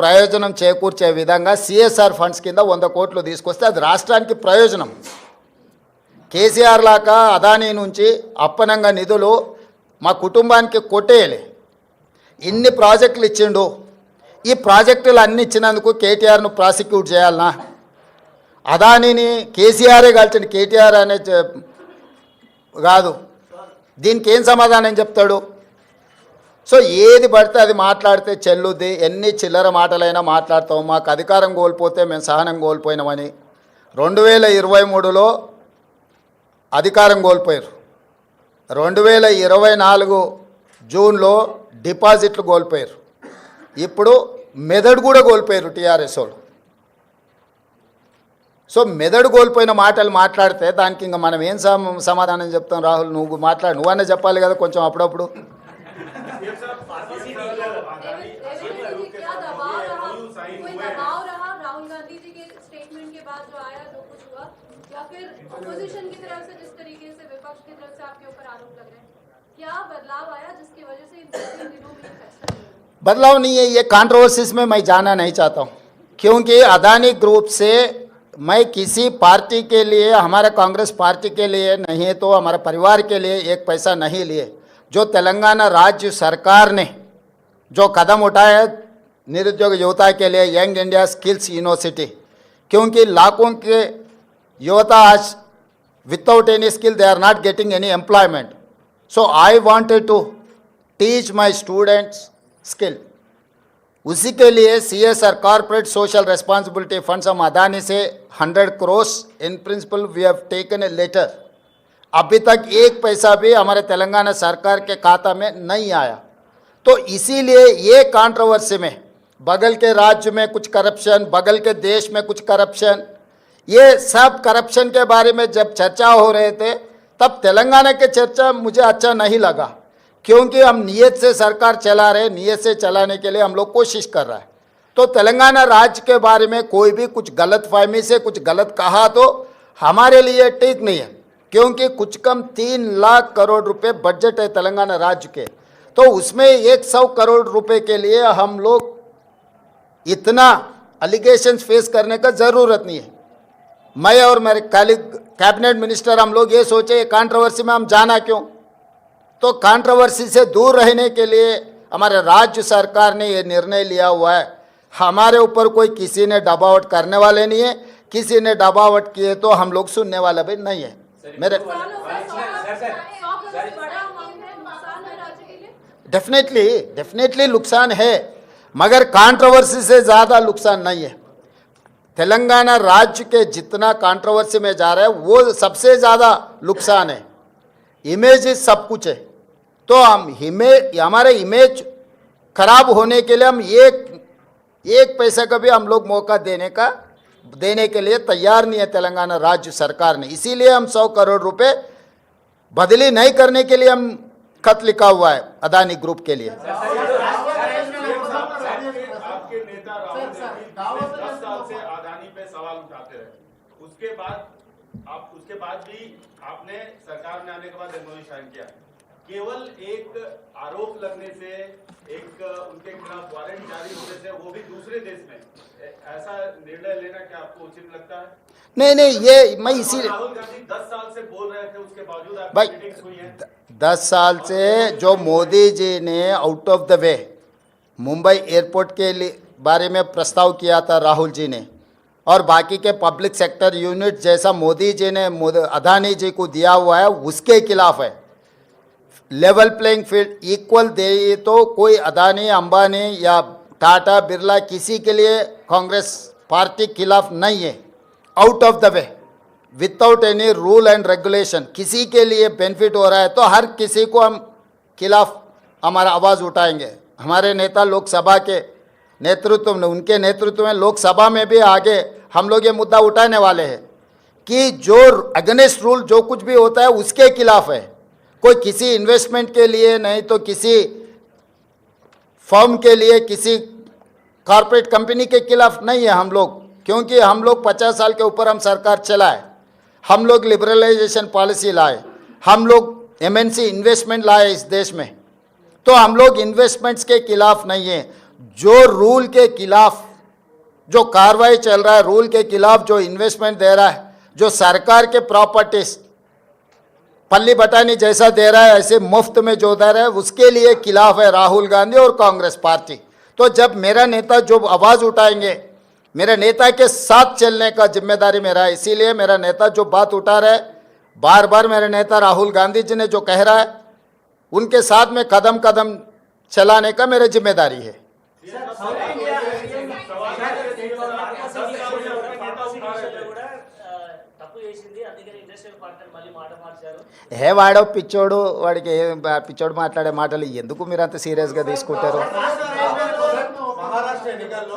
ప్రయోజనం చేకూర్చే విధంగా సిఎస్ఆర్ ఫండ్స్ కింద 100 కోట్లు తీసుకొస్తే అది రాష్ట్రానికి ప్రయోజనం. కేసీఆర్ లాగా అదానీ నుంచి అప్పనంగా నిధులు మా కుటుంబానికి కొట్టేయాలి. ఇన్ని ప్రాజెక్టులు ఇచ్చిండు, ఈ ప్రాజెక్టులు అన్ని ఇచ్చినందుకు కేటీఆర్ను ప్రాసిక్యూట్ చేయాలనా? అదానీని కేసీఆరే కలిసిన కేటీఆర్ అనే కాదు. దీనికి ఏం సమాధానం చెప్తాడు? సో ఏది పడితే అది మాట్లాడితే చెల్లుద్ది. ఎన్ని చిల్లర మాటలైనా మాట్లాడతాం. మాకు అధికారం కోల్పోతే మేము సహనం కోల్పోయినామని 2023లో అధికారం కోల్పోయారు. 2024 జూన్లో డిపాజిట్లు కోల్పోయారు. ఇప్పుడు మెదడు కూడా కోల్పోయారు టీఆర్ఎస్ వాళ్ళు. సో మెదడు కోల్పోయిన మాటలు మాట్లాడితే దానికి ఇంకా మనం ఏం సమాధానం చెప్తాం? రాహుల్ నువ్వు మాట్లాడు, నువ్వన్నా చెప్పాలి కదా కొంచెం అప్పుడప్పుడు. बदलाव नहीं है, ये कंट्रोवर्सीज में मैं जाना नहीं चाहता हूँ, क्योंकि अदानी ग्रुप से मैं किसी पार्टी के लिए, हमारा कांग्रेस पार्टी के लिए नहीं तो हमारे परिवार के लिए एक पैसा नहीं लिए. जो तेलंगाना राज्य सरकार ने जो कदम उठाया निरुद्योग युवता के लिए यंग इंडिया स्किल्स यूनिवर्सिटी, क्योंकि लाखों के युवता आज without any skill they are not getting any employment. So I wanted to teach my students skill. उसी के लिए CSR corporate social responsibility funds हम अदानी से 100 crore in principle we have taken a letter. अभी तक एक पैसा भी हमारे तेलंगाना सरकार के खाता में नहीं आया. तो इसीलिए ये कंट्रोवर्सी में बगल के राज्य में कुछ करप्शन, बगल के देश में कुछ करप्शन, ये सब करप्शन के बारे में जब चर्चा हो रहे थे तब तेलंगाना के चर्चा मुझे अच्छा नहीं लगा, क्योंकि हम नियत से सरकार चला रहे, नियत से चलाने के लिए हम लोग कोशिश कर रहा है. तो तेलंगाना राज्य के बारे में कोई भी कुछ गलत फहमी से कुछ गलत कहा तो हमारे लिए ठीक नहीं है, क्योंकि कुछ कम 3 लाख करोड़ रुपए बजट है तेलंगाना राज्य के. तो उसमें 100 करोड़ रुपए के लिए हम लोग इतना एलिगेशंस फेस करने का ज़रूरत नहीं है. मैं और मेरे कैबिनेट मिनिस्टर हम लोग ये सोचे कंट्रोवर्सी में हम जाना क्यों. तो कंट्रोवर्सी से दूर रहने के लिए हमारे राज्य सरकार ने ये निर्णय लिया हुआ है. हमारे ऊपर कोई किसी ने दबावट करने वाले नहीं है, किसी ने दबावट किए तो हम लोग सुनने वाला भी नहीं है. मेरे डेफिनेटली नुकसान है, मगर कंट्रोवर्सी से ज़्यादा नुकसान नहीं है. तेलंगाना राज्य के जितना कंट्रोवर्सी में जा रहा है वो सबसे ज़्यादा नुकसान है. इमेज सब कुछ है. तो हम हमारे इमेज खराब होने के लिए हम एक पैसा का भी हम लोग मौका देने के लिए तैयार नहीं है तेलंगाना राज्य सरकार ने. इसीलिए हम 100 करोड़ रुपए बदली नहीं करने के लिए हम खत लिखा हुआ है अदानी ग्रुप के लिए. आपके नेता राहुल गांधी 10 साल से अदानी पे सवाल उठाते रहे, उसके बाद भी आपने सरकार में आने के बाद एमओयू साइन किया. केवल एक आरोप लगने से, एक उनके खिलाफ वारंट जारी होने से, वो भी दूसरे देश में, ऐसा निर्णय लेना क्या आपको उचित लगता है? नहीं, ये मैं इसी राहुल गांधी 10 साल से बोल रहे थे, उसके बावजूद आपकी भाई मीटिंग्स हुई है. 10 साल से जो मोदी जी ने out of the way Mumbai airport के लिए बारे में प्रस्ताव किया था राहुल जी ने, और बाकी के पब्लिक सेक्टर यूनिट जैसा मोदी जी ने अदानी जी को दिया हुआ है उसके खिलाफ है. लेवल प्लेइंग फील्ड इक्वल दे तो कोई अदानी, अंबानी या टाटा, बिरला किसी के लिए कांग्रेस पार्टी खिलाफ नहीं है. Out of the way without any rule and regulation किसी के लिए बेनिफिट हो रहा है तो हर किसी को हम खिलाफ हमारा आवाज़ उठाएंगे. हमारे नेता लोकसभा के नेतृत्व में, उनके नेतृत्व में लोकसभा में भी आगे हम लोग ये मुद्दा उठाने वाले हैं कि जो अगेंस्ट रूल जो कुछ भी होता है उसके खिलाफ है. कोई किसी इन्वेस्टमेंट के लिए नहीं तो किसी फर्म के लिए, किसी कॉरपोरेट कंपनी के खिलाफ नहीं है हम लोग, क्योंकि हम लोग 50 साल के ऊपर हम सरकार चलाए, हम लोग लिबरलाइजेशन पॉलिसी लाए, हम लोग MNC इन्वेस्टमेंट लाए इस देश में. तो हम लोग इन्वेस्टमेंट्स के खिलाफ नहीं है. जो रूल के खिलाफ जो कार्रवाई चल रहा है, रूल के खिलाफ जो इन्वेस्टमेंट दे रहा है, जो सरकार के प्रॉपर्टीज पल्ली बटानी जैसा दे रहा है, ऐसे मुफ्त में जो दे रहा है, उसके लिए खिलाफ है राहुल गांधी और कांग्रेस पार्टी। तो जब मेरा नेता जो आवाज़ उठाएंगे, मेरे नेता के साथ चलने का जिम्मेदारी मेरा है। इसीलिए मेरा नेता जो बात उठा रहा है, बार बार मेरे नेता राहुल गांधी जी ने जो कह रहा है, उनके साथ में कदम कदम चलाने का मेरी जिम्मेदारी है। హే వాడో పిచ్చోడు, వాడికి పిచ్చోడు మాట్లాడే మాటలు ఎందుకు మీరు అంత సీరియస్గా తీసుకుంటారు? మహారాష్ట్ర ఎన్నికల్లో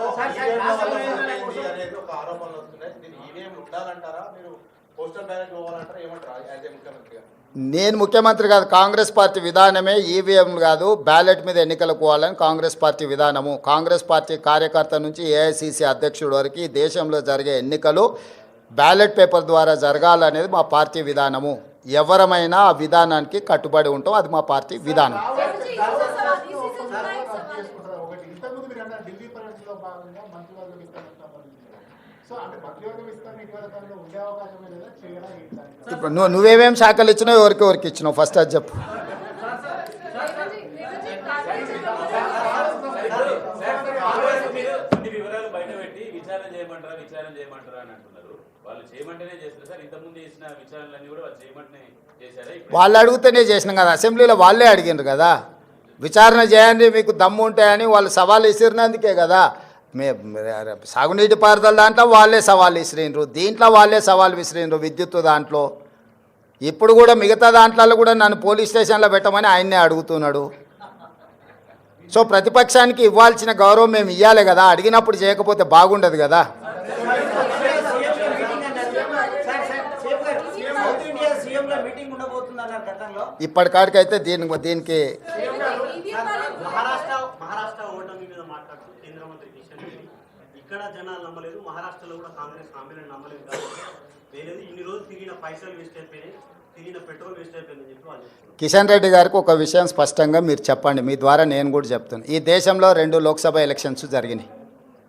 అనేది ఒక ఆరోపణలు వస్తున్నాయి. దీన్ని ఈవీఎం ఉండాలంటారా, మీరు పోస్టల్ బ్యాలెట్ పోవాలంటారా, ఏమంటారా యాజ్ ఏ ముఖ్యమంత్రిగా? నేను ముఖ్యమంత్రి కాదు, కాంగ్రెస్ పార్టీ విధానమే ఈవీఎం కాదు, బ్యాలెట్ మీద ఎన్నికలకు పోవాలని కాంగ్రెస్ పార్టీ విధానము. కాంగ్రెస్ పార్టీ కార్యకర్త నుంచి ఏఐసిసి అధ్యక్షుడి వరకు ఈ దేశంలో జరిగే ఎన్నికలు బ్యాలెట్ పేపర్ ద్వారా జరగాలనేది మా పార్టీ విధానము. ఎవరమైనా ఆ విధానానికి కట్టుబడి ఉంటాం, అది మా పార్టీ విధానం. ఇప్పుడు నువ్వేమేం శాఖలు ఇచ్చినావు, ఎవరికి ఇచ్చినావు ఫస్ట్ అది చెప్పు. వాళ్ళు అడిగితేనే చేసినాం కదా, అసెంబ్లీలో వాళ్ళే అడిగినారు కదా, విచారణ చేయండి మీకు దమ్ము ఉంటాయని వాళ్ళు సవాల్ విసిరినందుకే కదా. సాగునీటి పారుదల దాంట్లో వాళ్ళే సవాల్ విసిరినరు, దీంట్లో వాళ్ళే సవాల్ విసిరినరు, విద్యుత్ దాంట్లో. ఇప్పుడు కూడా మిగతా దాంట్లో కూడా నన్ను పోలీస్ స్టేషన్లో పెట్టమని ఆయన్నే అడుగుతున్నాడు. సో ప్రతిపక్షానికి ఇవ్వాల్సిన గౌరవం మేము ఇవ్వాలి కదా, అడిగినప్పుడు చేయకపోతే బాగుండదు కదా. ఇప్పటికాడికైతే దీనికి మహారాష్ట్ర ఓటమి మీద మాట్లాడుతూ కేంద్ర మంత్రి కిషన్ రెడ్డి ఇక్కడ జనాలు నమ్మలేదు, మహారాష్ట్రలో కూడా కాంగ్రెస్ హామీలను నమ్మలేదు కాబట్టి లేదు, ఇన్ని రోజులు తిరిగిన పైసలు వేస్ట్ అయిపోయినాయి, తిరిగిన పెట్రోల్ వేస్ట్ అయిపోయిందని చెప్పి వాళ్ళు చెప్తున్నారు. కిషన్ రెడ్డి గారికి ఒక విషయం స్పష్టంగా మీరు చెప్పండి, మీ ద్వారా నేను కూడా చెప్తున్నాను. ఈ దేశంలో 2 లోక్సభ ఎలక్షన్స్ జరిగినాయి.